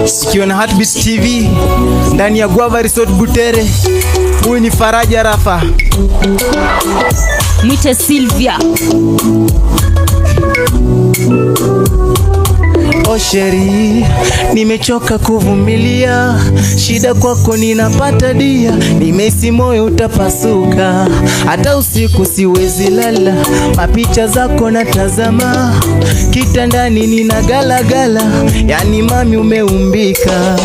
Sikio na Heartbeat TV ndani ya Guava Resort Butere. Huyu ni Faraja Rafa. Mwite Sylvia. Osheri, nimechoka kuvumilia, shida kwako ninapata dia, nimesi moyo utapasuka, hata usiku siwezi lala, mapicha zako natazama, kitandani nina galagala, yani mami umeumbika.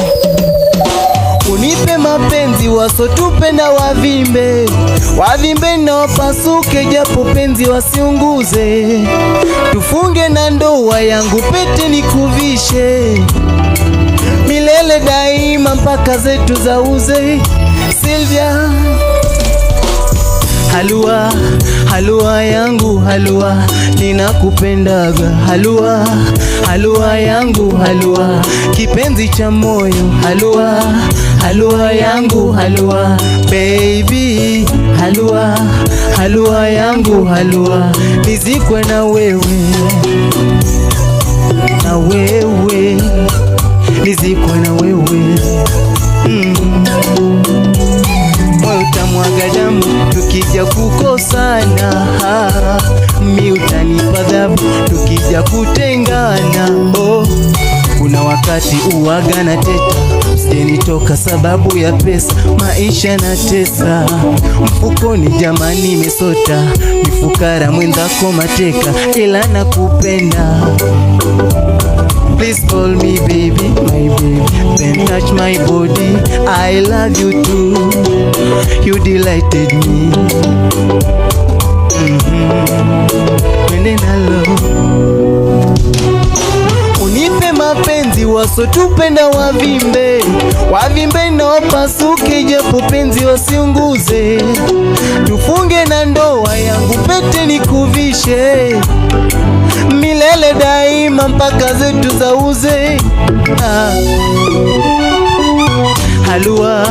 Unipe mapenzi wasotupe na wavimbe, wavimbe na wapasuke, japo penzi wasiunguze, tufunge na ndoa yangu pete nikuvishe, milele daima mpaka zetu zauze. Sylvia, halua, halua yangu halua, ninakupendaga halua, halua yangu halua, kipenzi cha moyo halua, halua yangu halua, baby halua, halua yangu halua, nizikwe na wewe, na wewe nizikwe na wewe. Moyo utamwaga damu tukija kukosana, mi utanipa adhabu tukija kutengana. Oh, kuna wakati uwaga na teta, usijenitoka sababu ya pesa, maisha na tesa, mfukoni jamani mesota, mifukara mwenzako mateka, ila nakupenda. Please call me baby, my baby, then touch my body, I love you too, you delighted me. When I love, unipe mapenzi wasotupenda wavimbe, wavimbe na wapasuke, japo penzi wasiunguze, tufunge na ndoa yangu pete nikuvishe, milele daima mpaka zetu zauze. Halua,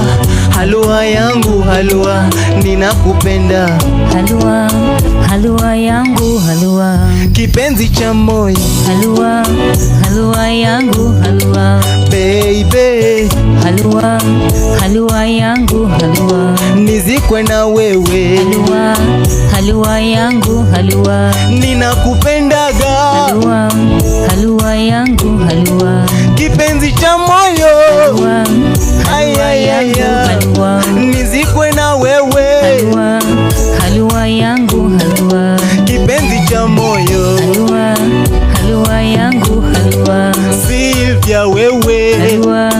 halua yangu halua, ninakupenda Halua, halua yangu halua, kipenzi cha moyo halua, halua yangu halua, baby halua, halua yangu halua, nizikwe na wewe, halua, halua yangu halua, ninakupendaga halua, halua yangu halua, kipenzi cha moyo halua, halua yangu halua, nizikwe na wewe, halua, halua yangu halua, kipenzi cha moyo, halua, halua yangu halua, Sylvia wewe, halua,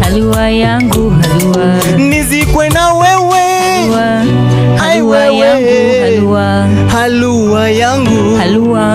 halua yangu halua, nizikwe na wewe, halua, halua yangu halua, halua yangu halua.